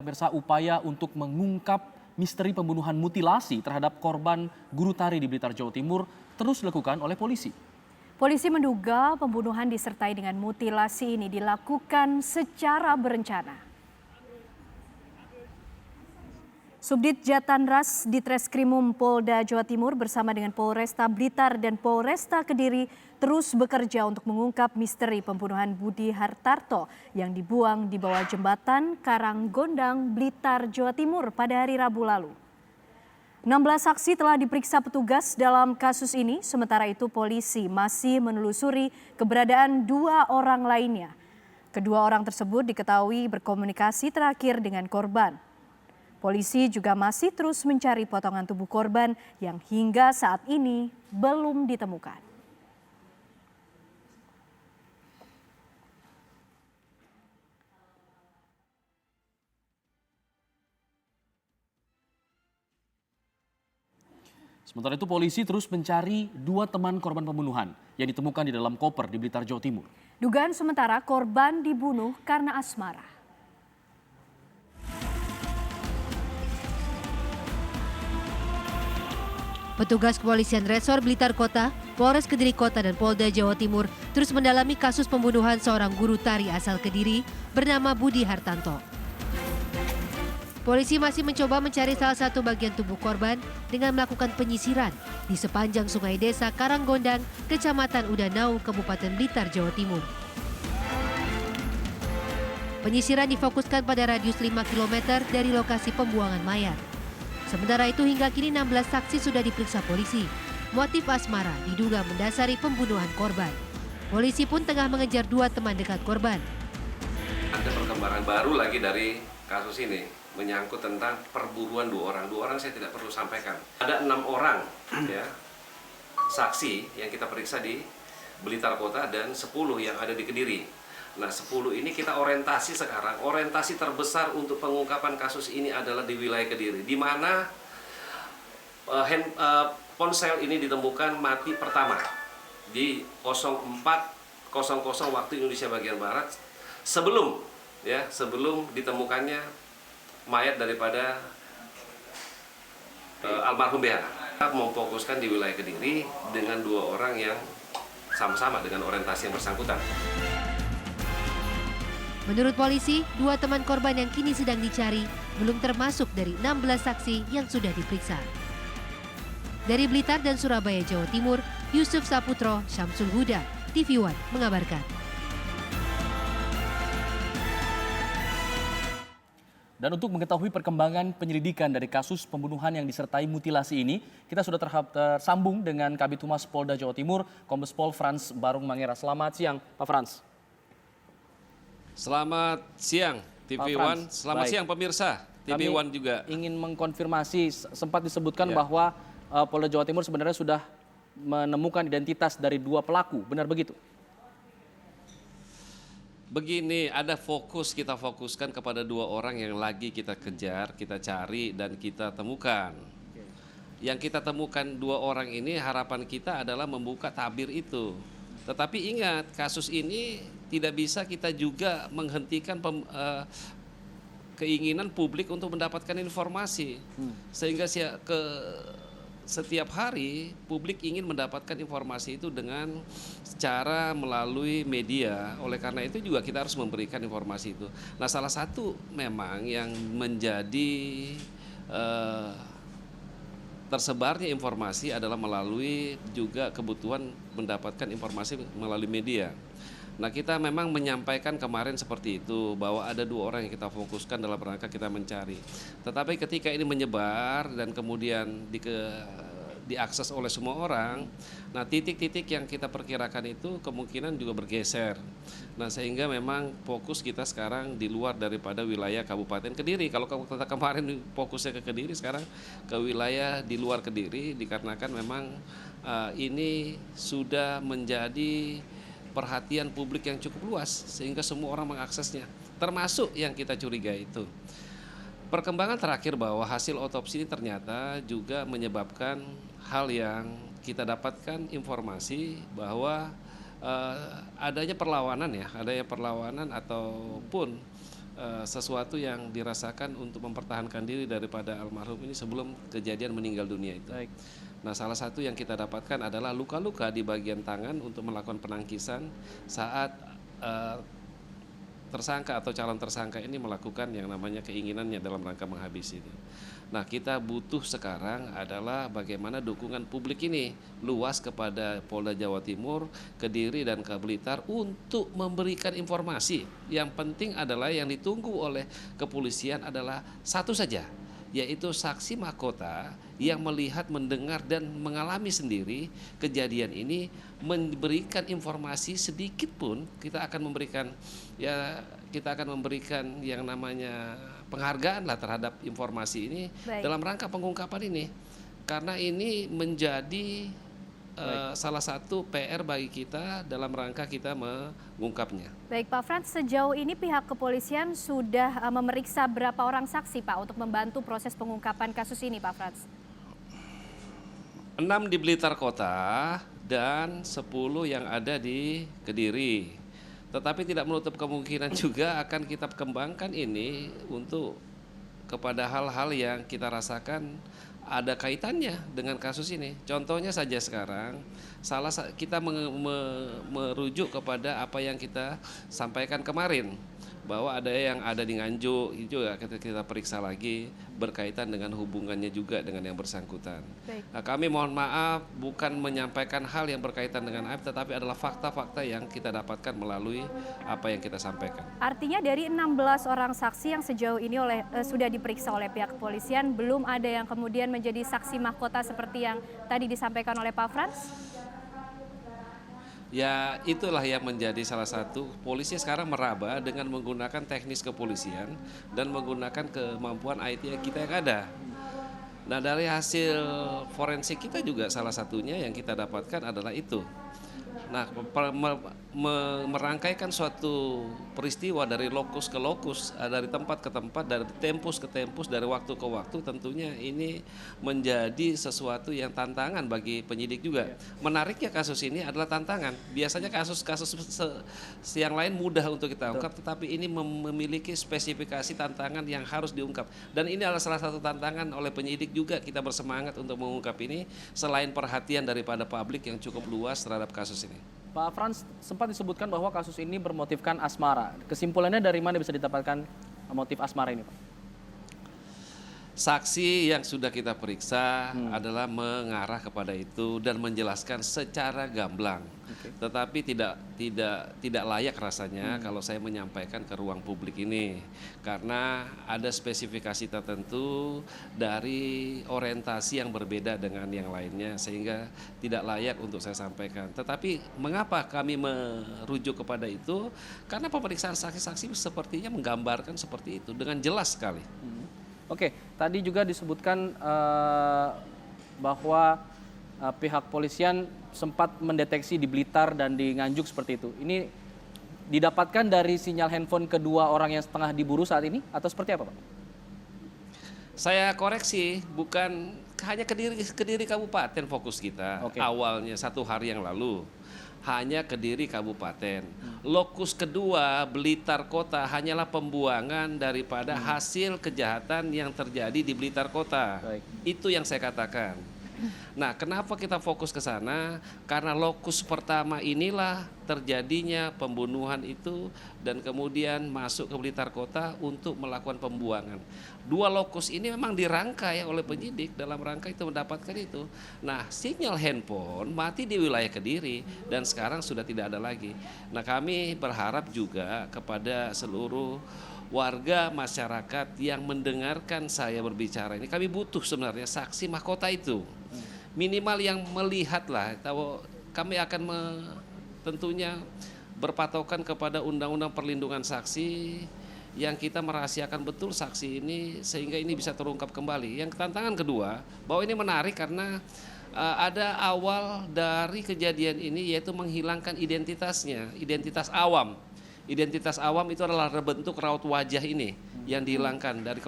pemirsa, upaya untuk mengungkap misteri pembunuhan mutilasi terhadap korban guru tari di Blitar, Jawa Timur terus dilakukan oleh polisi. Polisi menduga pembunuhan disertai dengan mutilasi ini dilakukan secara berencana. Subdit Jatanras Ditreskrimum Polda Jawa Timur bersama dengan Polresta Blitar dan Polresta Kediri terus bekerja untuk mengungkap misteri pembunuhan Budi Hartarto yang dibuang di bawah jembatan Karanggondang, Blitar, Jawa Timur pada hari Rabu lalu. 16 saksi telah diperiksa petugas dalam kasus ini, sementara itu polisi masih menelusuri keberadaan 2 orang lainnya. Kedua orang tersebut diketahui berkomunikasi terakhir dengan korban. Polisi juga masih terus mencari potongan tubuh korban yang hingga saat ini belum ditemukan. Sementara itu polisi terus mencari 2 teman korban pembunuhan yang ditemukan di dalam koper di Blitar, Jawa Timur. Dugaan sementara korban dibunuh karena asmara. Petugas kepolisian Resor Blitar Kota, Polres Kediri Kota dan Polda Jawa Timur terus mendalami kasus pembunuhan seorang guru tari asal Kediri bernama Budi Hartanto. Polisi masih mencoba mencari salah satu bagian tubuh korban dengan melakukan penyisiran di sepanjang Sungai Desa Karanggondang, Kecamatan Udanau, Kabupaten Blitar, Jawa Timur. Penyisiran difokuskan pada radius 5 km dari lokasi pembuangan mayat. Sementara itu hingga kini 16 saksi sudah diperiksa polisi. Motif asmara diduga mendasari pembunuhan korban. Polisi pun tengah mengejar 2 teman dekat korban. Ada perkembangan baru lagi dari kasus ini, menyangkut tentang perburuan 2 orang. 2 orang saya tidak perlu sampaikan. Ada 6 orang ya, saksi yang kita periksa di Blitar Kota dan 10 yang ada di Kediri. Nah 10 ini kita orientasi sekarang, orientasi terbesar untuk pengungkapan kasus ini adalah di wilayah Kediri, di mana ponsel ini ditemukan mati pertama di 04.00 waktu Indonesia bagian Barat, sebelum ditemukannya mayat daripada almarhum BH. Kita memfokuskan di wilayah Kediri dengan 2 orang yang sama-sama dengan orientasi yang bersangkutan. Menurut polisi, 2 teman korban yang kini sedang dicari belum termasuk dari 16 saksi yang sudah diperiksa. Dari Blitar dan Surabaya, Jawa Timur, Yusuf Saputro, Syamsul Huda, TV One mengabarkan. Dan untuk mengetahui perkembangan penyelidikan dari kasus pembunuhan yang disertai mutilasi ini, kita sudah tersambung dengan Kabid Humas Polda Jawa Timur, Kombes Pol Frans Barung Mangera. Selamat siang, Pak Frans. Selamat siang TV One, selamat baik. Siang pemirsa TV Kami One juga. Ingin mengkonfirmasi, sempat disebutkan Ya. bahwa Polda Jawa Timur sebenarnya sudah menemukan identitas dari 2 pelaku, benar begitu? Begini, kita fokuskan kepada 2 orang yang lagi kita kejar, kita cari dan kita temukan. Yang kita temukan 2 orang ini harapan kita adalah membuka tabir itu. Tetapi ingat, kasus ini tidak bisa kita juga menghentikan keinginan publik untuk mendapatkan informasi. Sehingga setiap hari publik ingin mendapatkan informasi itu dengan cara melalui media. Oleh karena itu juga kita harus memberikan informasi itu. Nah, salah satu memang yang menjadi tersebarnya informasi adalah melalui juga kebutuhan mendapatkan informasi melalui media. Nah, kita memang menyampaikan kemarin seperti itu, bahwa ada 2 orang yang kita fokuskan dalam rangka kita mencari. Tetapi ketika ini menyebar dan kemudian diakses oleh semua orang, nah titik-titik yang kita perkirakan itu kemungkinan juga bergeser. Nah, sehingga memang fokus kita sekarang di luar daripada wilayah Kabupaten Kediri. Kalau kita kemarin fokusnya ke Kediri, sekarang ke wilayah di luar Kediri, dikarenakan memang ini sudah menjadi perhatian publik yang cukup luas sehingga semua orang mengaksesnya, termasuk yang kita curigai itu. Perkembangan terakhir bahwa hasil otopsi ini ternyata juga menyebabkan hal yang kita dapatkan informasi bahwa adanya perlawanan ataupun sesuatu yang dirasakan untuk mempertahankan diri daripada almarhum ini sebelum kejadian meninggal dunia itu. Baik. Nah, salah satu yang kita dapatkan adalah luka-luka di bagian tangan untuk melakukan penangkisan saat tersangka atau calon tersangka ini melakukan yang namanya keinginannya dalam rangka menghabisi itu. Nah, kita butuh sekarang adalah bagaimana dukungan publik ini luas kepada Polda Jawa Timur, Kediri dan ke Blitar untuk memberikan informasi. Yang penting adalah yang ditunggu oleh kepolisian adalah satu saja, yaitu saksi mahkota yang melihat, mendengar dan mengalami sendiri kejadian ini, memberikan informasi sedikit pun. Kita akan memberikan yang namanya penghargaan lah terhadap informasi ini. Baik. Dalam rangka pengungkapan ini, karena ini menjadi salah satu PR bagi kita dalam rangka kita mengungkapnya. Baik Pak Frans, sejauh ini pihak kepolisian sudah memeriksa berapa orang saksi Pak untuk membantu proses pengungkapan kasus ini Pak Frans? 6 di Blitar Kota dan 10 yang ada di Kediri. Tetapi tidak menutup kemungkinan juga akan kita kembangkan ini untuk kepada hal-hal yang kita rasakan ada kaitannya dengan kasus ini. Contohnya saja sekarang, kita merujuk kepada apa yang kita sampaikan kemarin, bahwa ada yang ada di Nganjuk, itu juga kita periksa lagi berkaitan dengan hubungannya juga dengan yang bersangkutan. Nah, kami mohon maaf bukan menyampaikan hal yang berkaitan dengan aib, tetapi adalah fakta-fakta yang kita dapatkan melalui apa yang kita sampaikan. Artinya dari 16 orang saksi yang sejauh ini sudah diperiksa oleh pihak kepolisian, belum ada yang kemudian menjadi saksi mahkota seperti yang tadi disampaikan oleh Pak Frans? Ya, itulah yang menjadi salah satu. Polisi sekarang meraba dengan menggunakan teknis kepolisian dan menggunakan kemampuan IT kita yang ada. Nah, dari hasil forensik kita juga salah satunya yang kita dapatkan adalah itu. Nah, merangkaikan suatu peristiwa dari lokus ke lokus, dari tempat ke tempat, dari tempus ke tempus, dari waktu ke waktu, tentunya ini menjadi sesuatu yang tantangan bagi penyidik juga. Menariknya kasus ini adalah tantangan. Biasanya kasus-kasus yang lain mudah untuk kita ungkap, tetapi ini memiliki spesifikasi tantangan yang harus diungkap. Dan ini adalah salah satu tantangan oleh penyidik juga, kita bersemangat untuk mengungkap ini selain perhatian daripada publik yang cukup luas terhadap kasus ini. Pak Frans, sempat disebutkan bahwa kasus ini bermotifkan asmara. Kesimpulannya dari mana bisa didapatkan motif asmara ini, Pak? Saksi yang sudah kita periksa adalah mengarah kepada itu dan menjelaskan secara gamblang. Tetapi tidak layak rasanya kalau saya menyampaikan ke ruang publik ini, karena ada spesifikasi tertentu dari orientasi yang berbeda dengan yang lainnya, sehingga tidak layak untuk saya sampaikan. Tetapi mengapa kami merujuk kepada itu? Karena pemeriksaan saksi-saksi sepertinya menggambarkan seperti itu dengan jelas sekali. Oke, tadi juga disebutkan bahwa pihak polisian sempat mendeteksi di Blitar dan di Nganjuk seperti itu. Ini didapatkan dari sinyal handphone kedua orang yang setengah diburu saat ini atau seperti apa, Pak? Saya koreksi, bukan hanya Kediri Kabupaten fokus kita. Awalnya 1 hari yang lalu hanya Kediri Kabupaten. Lokus kedua Blitar Kota hanyalah pembuangan daripada hasil kejahatan yang terjadi di Blitar Kota. Itu yang saya katakan. Nah, kenapa kita fokus ke sana? Karena lokus pertama inilah terjadinya pembunuhan itu dan kemudian masuk ke Blitar Kota untuk melakukan pembuangan. 2 lokus ini memang dirangkai oleh penyidik dalam rangka itu mendapatkan itu. Nah, sinyal handphone mati di wilayah Kediri dan sekarang sudah tidak ada lagi. Nah, kami berharap juga kepada seluruh warga masyarakat yang mendengarkan saya berbicara ini, kami butuh sebenarnya saksi mahkota itu. Minimal yang melihat lah, kami akan tentunya berpatokan kepada Undang-Undang Perlindungan Saksi yang kita merahasiakan betul saksi ini sehingga ini bisa terungkap kembali. Yang tantangan kedua, bahwa ini menarik karena ada awal dari kejadian ini yaitu menghilangkan identitasnya, identitas awam. Identitas awam itu adalah bentuk raut wajah ini yang dihilangkan dari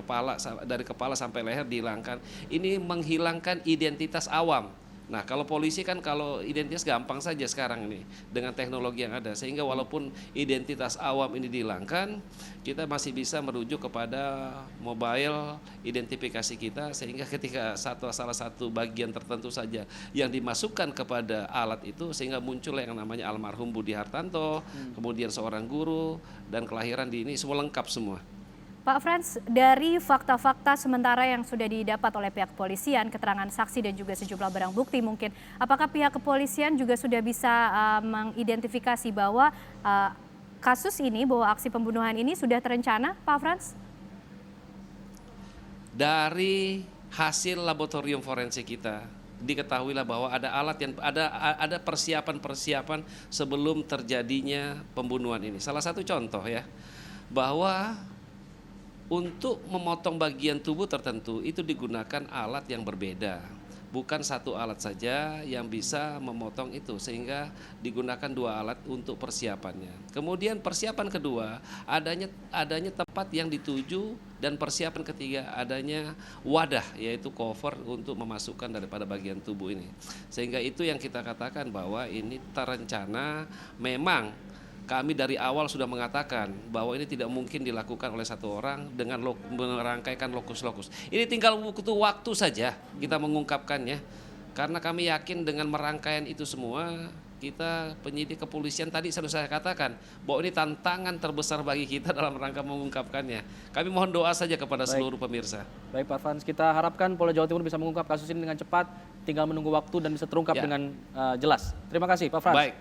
kepala sampai leher dihilangkan. Ini menghilangkan identitas awam. Nah, kalau polisi kan kalau identitas gampang saja sekarang ini dengan teknologi yang ada. Sehingga walaupun identitas awam ini dihilangkan, kita masih bisa merujuk kepada mobile identifikasi kita, sehingga ketika salah satu bagian tertentu saja yang dimasukkan kepada alat itu, sehingga muncul yang namanya almarhum Budi Hartanto, kemudian seorang guru, dan kelahiran di ini semua lengkap semua. Pak Frans, dari fakta-fakta sementara yang sudah didapat oleh pihak kepolisian, keterangan saksi dan juga sejumlah barang bukti mungkin, apakah pihak kepolisian juga sudah bisa mengidentifikasi bahwa kasus ini, bahwa aksi pembunuhan ini sudah terencana, Pak Frans? Dari hasil laboratorium forensik kita, diketahuilah bahwa ada alat yang ada persiapan-persiapan sebelum terjadinya pembunuhan ini. Salah satu contoh ya, bahwa untuk memotong bagian tubuh tertentu itu digunakan alat yang berbeda. Bukan satu alat saja yang bisa memotong itu, sehingga digunakan 2 alat untuk persiapannya. Kemudian persiapan kedua, adanya tempat yang dituju, dan persiapan ketiga adanya wadah, yaitu cover untuk memasukkan daripada bagian tubuh ini. Sehingga itu yang kita katakan bahwa ini terencana. Memang kami dari awal sudah mengatakan bahwa ini tidak mungkin dilakukan oleh satu orang dengan merangkaikan lokus-lokus. Ini tinggal butuh waktu saja kita mengungkapkannya. Karena kami yakin dengan merangkaian itu semua, kita penyidik kepolisian tadi sudah saya katakan bahwa ini tantangan terbesar bagi kita dalam rangka mengungkapkannya. Kami mohon doa saja kepada seluruh pemirsa. Baik Pak Frans, kita harapkan Polda Jawa Timur bisa mengungkap kasus ini dengan cepat, tinggal menunggu waktu dan bisa terungkap dengan jelas. Terima kasih Pak Frans. Baik.